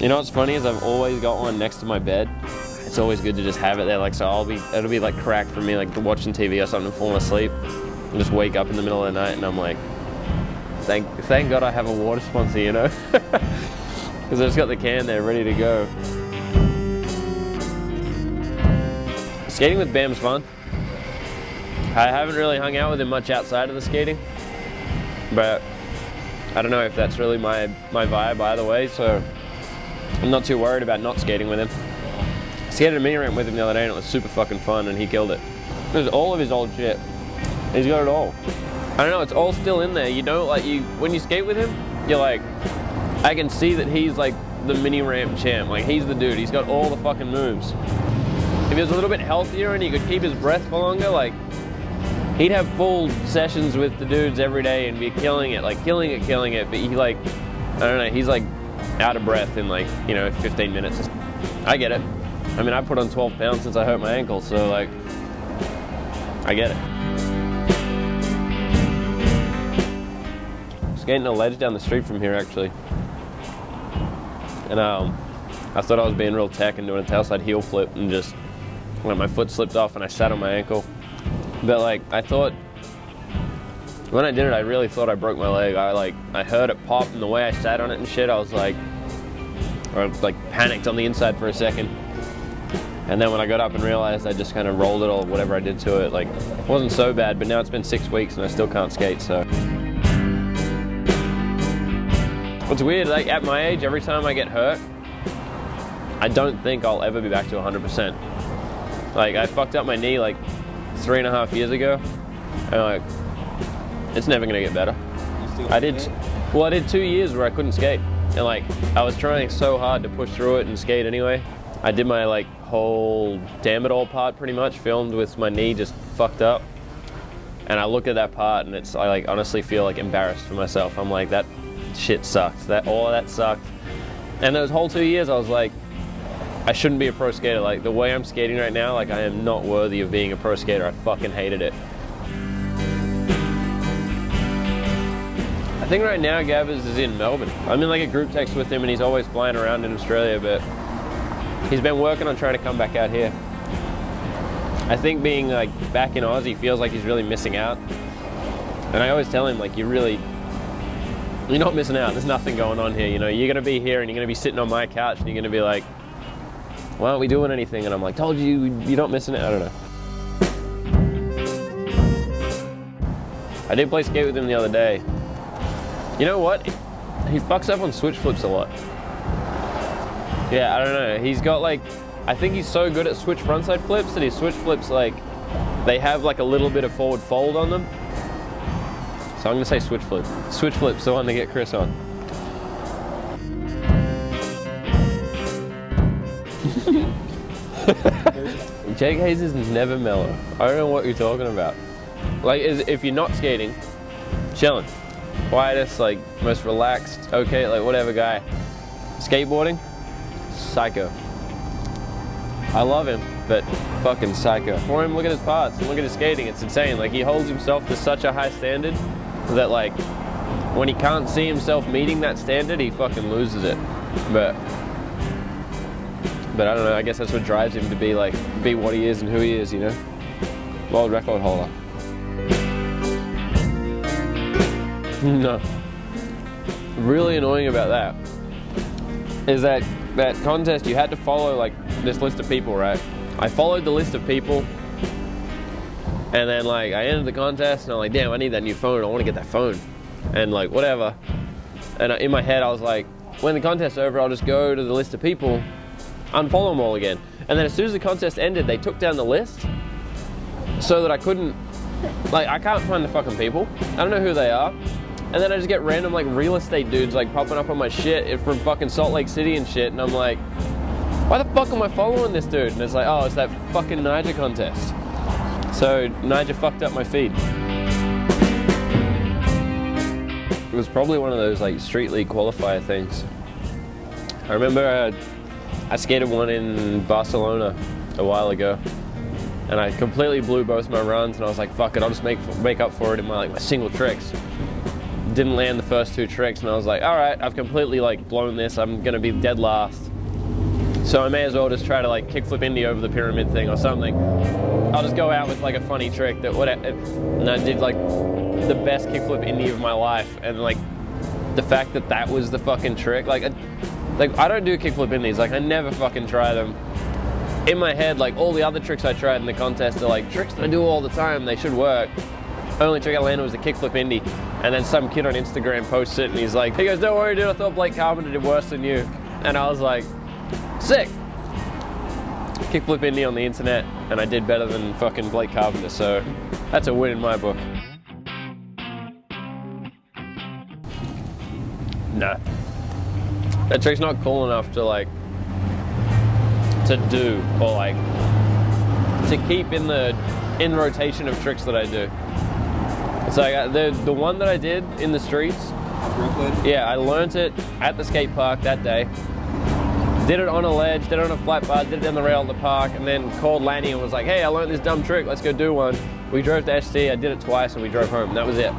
You know what's funny is I've always got one next to my bed. It's always good to just have it there, like, so it'll be like crack for me, like watching TV or something and falling asleep and just wake up in the middle of the night and I'm like, thank God I have a water sponsor, you know? Because I've just got the can there ready to go. Skating with Bam's fun. I haven't really hung out with him much outside of the skating, but I don't know if that's really my vibe either way, so I'm not too worried about not skating with him. I skated a mini ramp with him the other day and it was super fucking fun and he killed it. It was all of his old shit. He's got it all. I don't know, it's all still in there. You know, like when you skate with him, you're like, I can see that he's like the mini ramp champ. Like he's the dude, he's got all the fucking moves. If he was a little bit healthier and he could keep his breath for longer, like he'd have full sessions with the dudes every day and be killing it, like killing it. But he like, I don't know, he's like out of breath in like, you know, 15 minutes. I get it. I mean, I put on 12 pounds since I hurt my ankle, so like, I get it. Skating a ledge down the street from here actually. And I thought I was being real tech and doing a tailslide heel flip and just, like, my foot slipped off and I sat on my ankle. But like, I thought, when I did it, I really thought I broke my leg. I heard it pop and the way I sat on it and shit, I was like panicked on the inside for a second. And then when I got up and realized I just kind of rolled it or whatever I did to it, like, it wasn't so bad, but now it's been 6 weeks and I still can't skate, so. What's weird, like at my age, every time I get hurt, I don't think I'll ever be back to 100%. Like, I fucked up my knee like 3.5 years ago, and like, it's never gonna get better. I did 2 years where I couldn't skate, and like, I was trying so hard to push through it and skate anyway. I did my like whole damn it all part pretty much, filmed with my knee just fucked up. And I look at that part and I like honestly feel like embarrassed for myself. I'm like, that shit sucked. All of that sucked. And those whole 2 years I was like, I shouldn't be a pro skater. Like the way I'm skating right now, like I am not worthy of being a pro skater. I fucking hated it. I think right now Gabbers is in Melbourne. I'm in like a group text with him and he's always flying around in Australia, but he's been working on trying to come back out here. I think being like back in Aussie feels like he's really missing out. And I always tell him like, you're not missing out. There's nothing going on here. You know, you're gonna be here and you're gonna be sitting on my couch and you're gonna be like, why aren't we doing anything? And I'm like, told you, you're not missing it. I don't know. I did play skate with him the other day. You know what? He fucks up on switch flips a lot. Yeah, I don't know. He's got like, I think he's so good at switch frontside flips that his switch flips, like, they have like a little bit of forward fold on them. So I'm gonna say switch flip. Switch flip's the one to get Chris on. Jake Hayes is never mellow. I don't know what you're talking about. Like, if you're not skating, chilling. Quietest, like, most relaxed, okay, like whatever guy. Skateboarding, psycho. I love him, but fucking psycho. For him, look at his parts and look at his skating, it's insane. Like, he holds himself to such a high standard that, like, when he can't see himself meeting that standard, he fucking loses it. But I don't know, I guess that's what drives him to be what he is and who he is, you know? World record holder. No. Really annoying about that is that contest you had to follow like this list of people, right? I followed the list of people and then like I ended the contest and I'm like, damn, I need that new phone. I want to get that phone. And like, whatever. And in my head I was like, when the contest's over, I'll just go to the list of people, unfollow them all again. And then as soon as the contest ended, they took down the list so that I couldn't, like, I can't find the fucking people. I don't know who they are. And then I just get random like real estate dudes like popping up on my shit from fucking Salt Lake City and shit. And I'm like, why the fuck am I following this dude? And it's like, oh, it's that fucking Nyjah contest. So Nyjah fucked up my feed. It was probably one of those like street league qualifier things. I remember I skated one in Barcelona a while ago. And I completely blew both my runs and I was like, fuck it, I'll just make up for it in my single tricks. didn't land the first 2 tricks, and I was like, all right, I've completely like blown this. I'm gonna be dead last. So I may as well just try to like kickflip indie over the pyramid thing or something. I'll just go out with like a funny trick that and I did like the best kickflip indie of my life, and like the fact that that was the fucking trick, like I don't do kickflip indies, like I never fucking try them. In my head, like all the other tricks I tried in the contest are like tricks that I do all the time, they should work. Only trick I landed was the kickflip indie, and then some kid on Instagram posts it and he's like, he goes, don't worry dude, I thought Blake Carpenter did worse than you. And I was like, sick. Kickflip indie on the internet, and I did better than fucking Blake Carpenter, so that's a win in my book. Nah. That trick's not cool enough to like, to do, or like, to keep in rotation of tricks that I do. It's like, the one that I did in the streets, Brooklyn? Yeah, I learnt it at the skate park that day. Did it on a ledge, did it on a flat bar, did it down the rail at the park, and then called Lanny and was like, hey, I learned this dumb trick, let's go do one. We drove to SC, I did it twice, and we drove home, and that was it.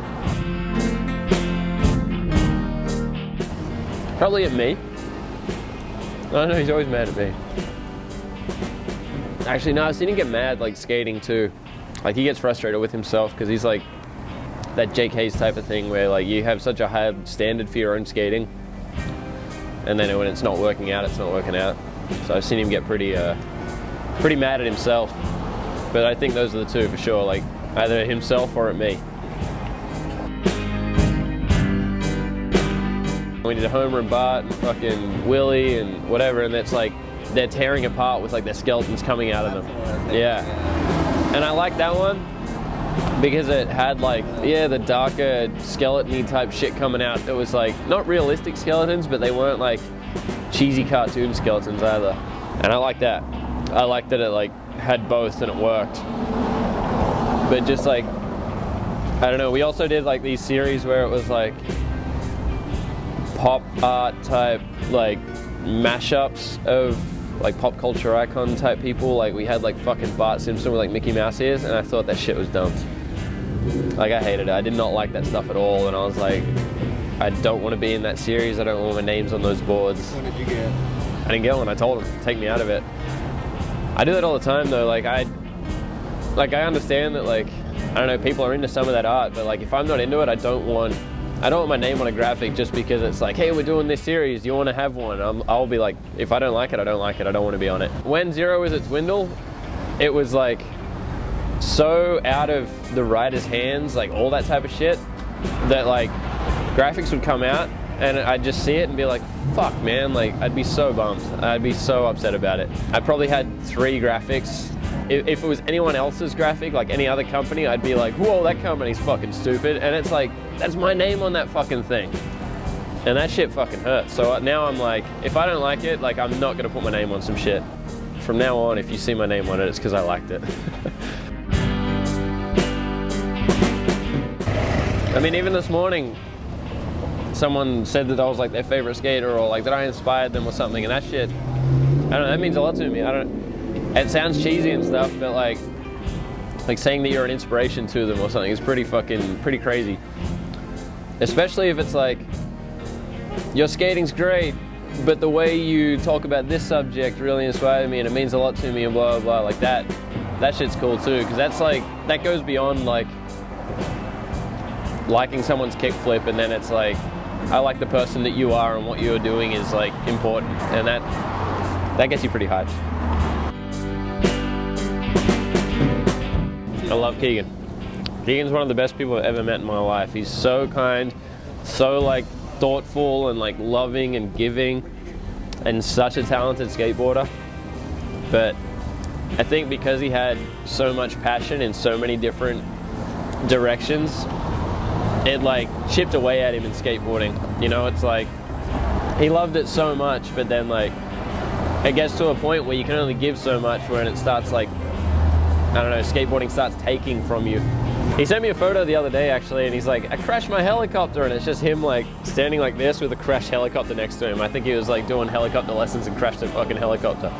Probably at me. I don't know, he's always mad at me. Actually, no, I've seen him get mad, like, skating too. Like, he gets frustrated with himself, because he's like, that Jake Hayes type of thing, where like, you have such a high standard for your own skating, and then when it's not working out, it's not working out. So I've seen him get pretty mad at himself. But I think those are the two for sure, like, either himself or at me. We did a Homer and Bart and fucking Willie and whatever, and it's like they're tearing apart with like their skeletons coming out of them. Yeah. And I like that one because it had like, yeah, the darker skeleton-y type shit coming out. It was like not realistic skeletons, but they weren't like cheesy cartoon skeletons either. And I like that. I like that it like had both and it worked. But just like, I don't know, we also did like these series where it was like pop art type like mashups of like pop culture icon type people. Like we had like fucking Bart Simpson with like Mickey Mouse ears, and I thought that shit was dumb. Like I hated it. I did not like that stuff at all, and I was like, I don't want to be in that series. I don't want my names on those boards. What did you get? I didn't get one. I told them, take me out of it. I do that all the time though. Like I understand that like, I don't know, people are into some of that art, but like if I'm not into it, I don't want my name on a graphic just because it's like, hey, we're doing this series, do you want to have one? I'll be like, if I don't like it, I don't like it, I don't want to be on it. When Zero was at Dwindle, it was like so out of the writer's hands, like all that type of shit, that like graphics would come out and I'd just see it and be like, fuck man, like I'd be so bummed. I'd be so upset about it. I probably had 3 graphics. If it was anyone else's graphic, like any other company, I'd be like, whoa, that company's fucking stupid. And it's like, that's my name on that fucking thing. And that shit fucking hurts. So now I'm like, if I don't like it, like I'm not gonna put my name on some shit. From now on, if you see my name on it, it's because I liked it. I mean, even this morning, someone said that I was like their favorite skater, or like that I inspired them or something, and that shit, I don't know, that means a lot to me. It sounds cheesy and stuff, but like saying that you're an inspiration to them or something is pretty crazy. Especially if it's like, your skating's great, but the way you talk about this subject really inspired me and it means a lot to me and blah, blah, blah. Like that shit's cool too, because that's like, that goes beyond like liking someone's kickflip, and then it's like, I like the person that you are and what you're doing is like important, and that gets you pretty hyped. I love Keegan. Keegan's one of the best people I've ever met in my life. He's so kind, so like thoughtful and like loving and giving, and such a talented skateboarder. But I think because he had so much passion in so many different directions, it like chipped away at him in skateboarding. You know, it's like he loved it so much, but then like it gets to a point where you can only give so much, when it starts like, I don't know, skateboarding starts taking from you. He sent me a photo the other day actually, and he's like, I crashed my helicopter, and it's just him like standing like this with a crashed helicopter next to him. I think he was like doing helicopter lessons and crashed a fucking helicopter.